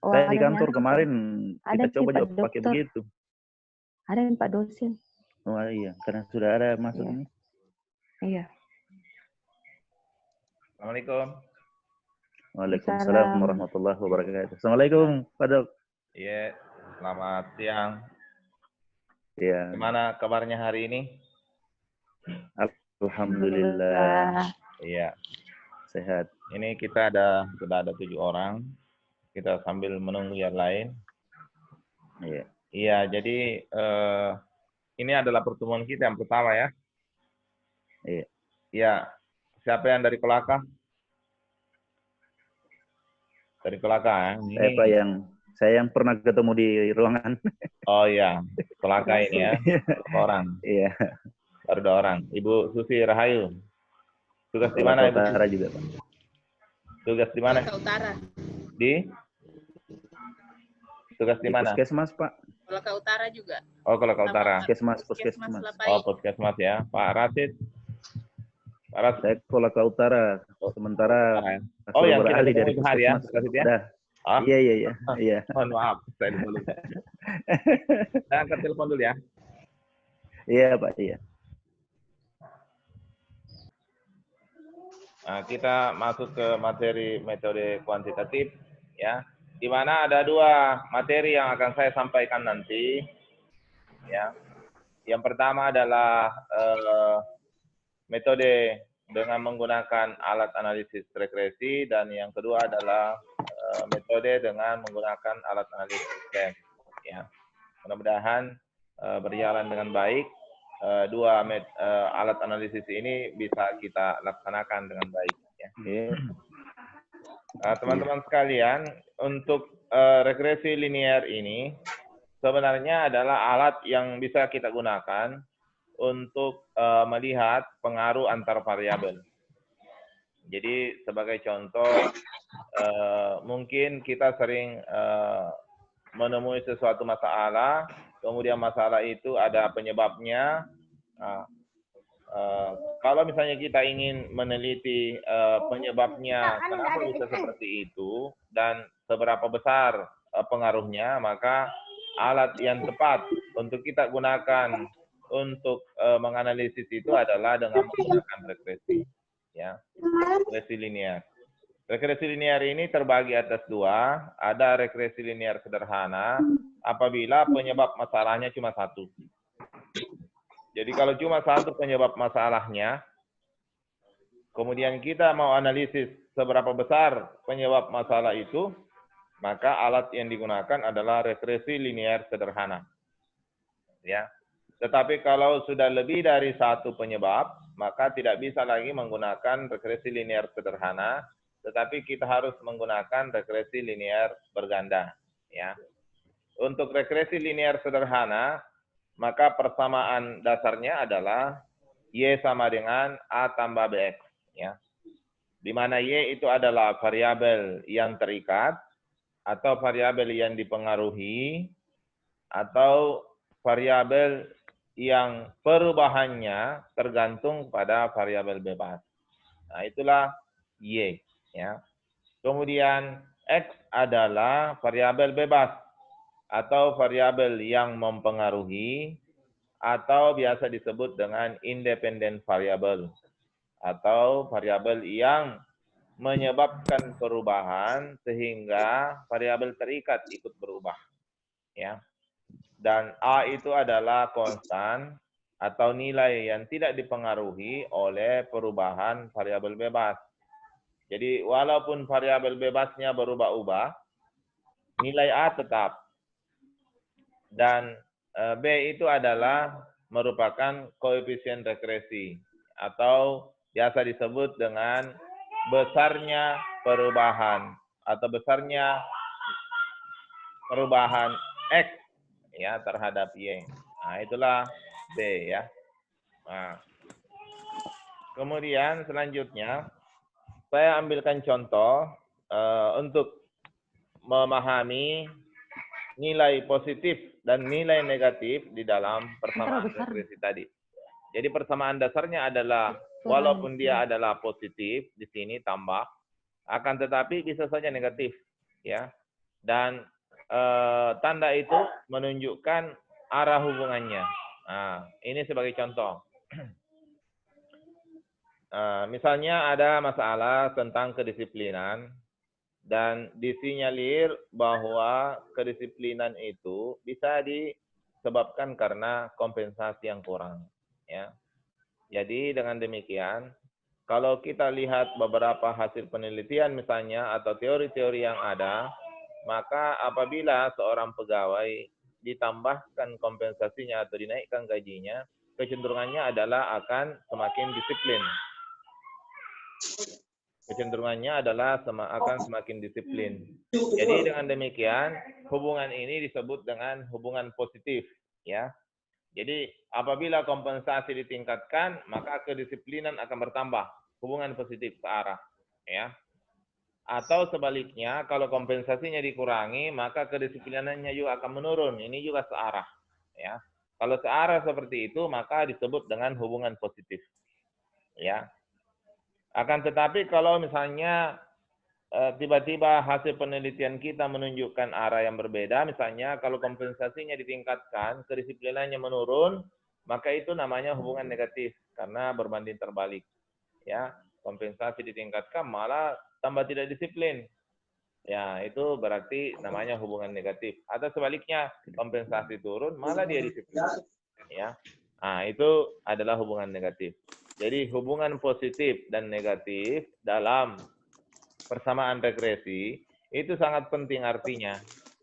Oh, Saya di ada kantor yang kemarin ada kita coba Pak juga pakai dokter, begitu. ada yang Pak dosen. Oh iya, karena sudah ada masuk Iya. ini. Iya. Assalamualaikum. Waalaikumsalam warahmatullahi wabarakatuh. Assalamualaikum, Pak Dok. Iya, selamat siang. Iya. Gimana kabarnya hari ini? Alhamdulillah. Iya. Sehat. Ini kita sudah ada 7 orang. Kita sambil menunggu yang lain. Iya. Iya, jadi ini adalah pertemuan kita yang pertama ya. Iya. Iya. Siapa yang dari Kolaka? Dari Kolaka ya? Saya yang pernah ketemu di ruangan. Oh iya, Kolaka ini ya. Berapa orang? Iya. Baru 2 orang. Ibu Susi Rahayu. Tugas di mana Ibu? Utara juga, Pak. Tugas di mana? Kolaka Utara. Tugas di mana? Puskesmas, Pak. Kolaka Utara juga. Oh, Kolaka Utara. Puskesmas. Oh, Puskesmas ya. Pak Rasid. Pak Rasid. Saya Kolaka Utara. Sementara Oh, yang kita beralih dari ketemu hari ya, Puskesmas. Rasid ya? Ah? Iya. Mohon maaf, saya dulu. Saya angkat telepon dulu ya. Iya, Pak. Iya. Nah, kita masuk ke materi metode kuantitatif ya, di mana ada 2 materi yang akan saya sampaikan nanti ya. Yang pertama adalah metode dengan menggunakan alat analisis regresi, dan yang kedua adalah metode dengan menggunakan alat analisis SCAM ya. Mudah-mudahan berjalan dengan baik. 2 alat analisis ini bisa kita laksanakan dengan baik ya. Teman-teman sekalian, untuk regresi linear ini sebenarnya adalah alat yang bisa kita gunakan untuk melihat pengaruh antar variabel. Jadi sebagai contoh, mungkin kita sering menemui sesuatu masalah, kemudian masalah itu ada penyebabnya. Kalau misalnya kita ingin meneliti penyebabnya, kenapa bisa seperti itu, dan seberapa besar pengaruhnya, maka alat yang tepat untuk kita gunakan untuk menganalisis itu adalah dengan menggunakan regresi. Ya, regresi linear. Regresi linear ini terbagi atas 2. Ada regresi linear sederhana apabila penyebab masalahnya cuma 1. Jadi kalau cuma 1 penyebab masalahnya, kemudian kita mau analisis seberapa besar penyebab masalah itu, maka alat yang digunakan adalah regresi linear sederhana. Ya. Tetapi kalau sudah lebih dari 1 penyebab, maka tidak bisa lagi menggunakan regresi linear sederhana, tetapi kita harus menggunakan regresi linear berganda. Ya. Untuk regresi linear sederhana, maka persamaan dasarnya adalah Y sama dengan A tambah BX. Ya. Di mana Y itu adalah variabel yang terikat, atau variabel yang dipengaruhi, atau variabel yang perubahannya tergantung pada variabel bebas. Nah, itulah Y. Ya. Kemudian X adalah variabel bebas atau variabel yang mempengaruhi, atau biasa disebut dengan independent variable, atau variabel yang menyebabkan perubahan sehingga variabel terikat ikut berubah. Ya. Dan A itu adalah konstan atau nilai yang tidak dipengaruhi oleh perubahan variabel bebas. Jadi walaupun variabel bebasnya berubah-ubah, nilai A tetap. Dan B itu adalah merupakan koefisien regresi atau biasa disebut dengan besarnya perubahan atau besarnya perubahan X ya terhadap Y. Nah, itulah B ya. Nah, kemudian selanjutnya saya ambilkan contoh untuk memahami nilai positif dan nilai negatif di dalam persamaan regresi tadi. Jadi persamaan dasarnya adalah walaupun dia adalah positif di sini tambah, akan tetapi bisa saja negatif, ya. dan tanda itu menunjukkan arah hubungannya. Nah, ini sebagai contoh. Misalnya ada masalah tentang kedisiplinan dan disinyalir bahwa kedisiplinan itu bisa disebabkan karena kompensasi yang kurang. Ya. Jadi dengan demikian, kalau kita lihat beberapa hasil penelitian misalnya atau teori-teori yang ada, maka apabila seorang pegawai ditambahkan kompensasinya atau dinaikkan gajinya, kecenderungannya adalah akan semakin disiplin. Kecenderungannya adalah akan semakin disiplin. Jadi dengan demikian, hubungan ini disebut dengan hubungan positif, ya. Jadi apabila kompensasi ditingkatkan, maka kedisiplinan akan bertambah, hubungan positif searah, ya. Atau sebaliknya, kalau kompensasinya dikurangi, maka kedisiplinannya juga akan menurun. Ini juga searah, ya. Kalau searah seperti itu, maka disebut dengan hubungan positif, ya. Akan tetapi kalau misalnya tiba-tiba hasil penelitian kita menunjukkan arah yang berbeda, misalnya kalau kompensasinya ditingkatkan, kedisiplinannya menurun, maka itu namanya hubungan negatif karena berbanding terbalik. Ya, kompensasi ditingkatkan malah tambah tidak disiplin. Ya, itu berarti namanya hubungan negatif. Atau sebaliknya, kompensasi turun malah dia disiplin. Ya. Nah, itu adalah hubungan negatif. Jadi hubungan positif dan negatif dalam persamaan regresi itu sangat penting artinya.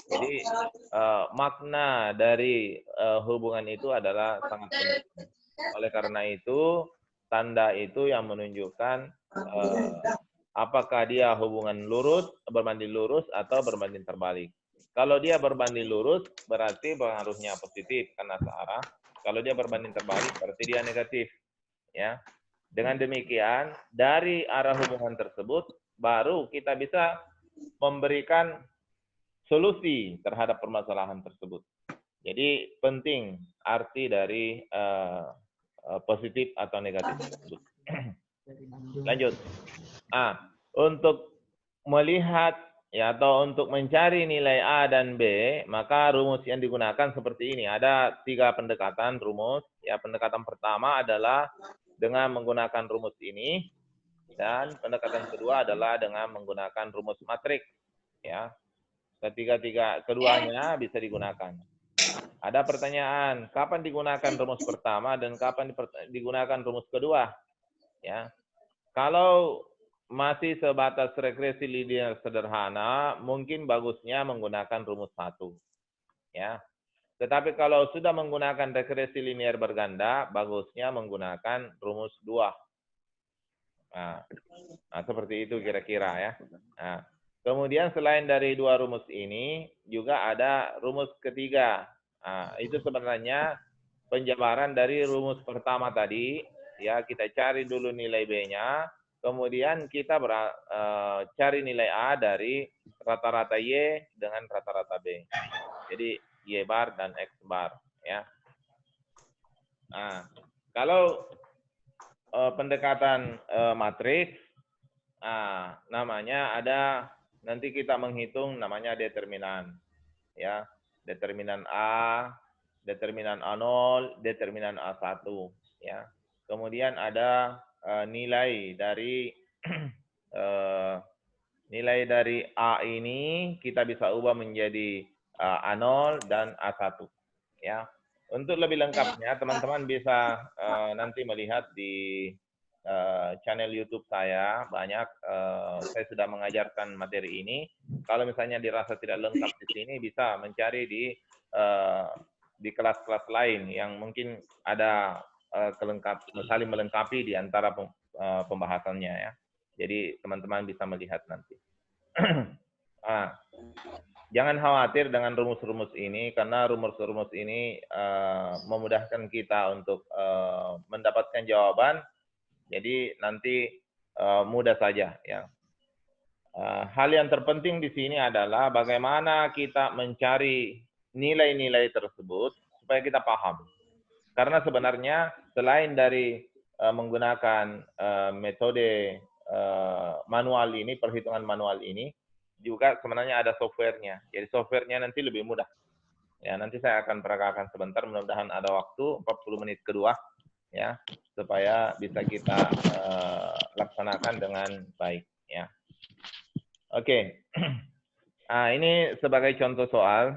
Jadi makna dari hubungan itu adalah sangat penting. Oleh karena itu, tanda itu yang menunjukkan apakah dia hubungan lurus, berbanding lurus atau berbanding terbalik. Kalau dia berbanding lurus, berarti pengaruhnya positif karena searah. Kalau dia berbanding terbalik, berarti dia negatif. Ya, dengan demikian dari arah hubungan tersebut baru kita bisa memberikan solusi terhadap permasalahan tersebut. Jadi penting arti dari positif atau negatif tersebut. Lanjut. Untuk melihat ya atau untuk mencari nilai A dan B, maka rumus yang digunakan seperti ini. Ada 3 pendekatan rumus. Ya, pendekatan pertama adalah dengan menggunakan rumus ini, dan pendekatan kedua adalah dengan menggunakan rumus matriks. Ya, keduanya bisa digunakan. Ada pertanyaan, kapan digunakan rumus pertama dan kapan digunakan rumus kedua? Ya, kalau masih sebatas regresi linear sederhana, mungkin bagusnya menggunakan rumus 1. Ya. Tetapi kalau sudah menggunakan regresi linear berganda, bagusnya menggunakan rumus 2. Nah, seperti itu kira-kira ya. Nah, kemudian selain dari 2 rumus ini, juga ada rumus ketiga. Nah, itu sebenarnya penjabaran dari rumus pertama tadi. Ya, kita cari dulu nilai B-nya, kemudian kita cari nilai A dari rata-rata Y dengan rata-rata B. Jadi Y bar dan X bar, ya. Nah, kalau pendekatan matriks, namanya ada, nanti kita menghitung namanya determinan, ya. Determinan A, determinan A0, determinan A1, ya. Kemudian ada nilai dari nilai dari A ini kita bisa ubah menjadi A0 dan A1. Ya. Untuk lebih lengkapnya, teman-teman bisa nanti melihat di channel YouTube saya. Banyak saya sudah mengajarkan materi ini. Kalau misalnya dirasa tidak lengkap di sini, bisa mencari di kelas-kelas lain yang mungkin ada saling melengkapi di antara pembahasannya, ya. Jadi teman-teman bisa melihat nanti. Jangan khawatir dengan rumus-rumus ini, karena rumus-rumus ini memudahkan kita untuk mendapatkan jawaban. Jadi nanti mudah saja, ya. Hal yang terpenting di sini adalah bagaimana kita mencari nilai-nilai tersebut supaya kita paham. Karena sebenarnya selain dari menggunakan metode manual ini, perhitungan manual ini, juga sebenarnya ada softwarenya. Jadi softwarenya nanti lebih mudah. Ya, nanti saya akan peragakan sebentar, mudah-mudahan ada waktu 40 menit kedua ya, supaya bisa kita laksanakan dengan baik ya. Oke. Nah, ini sebagai contoh soal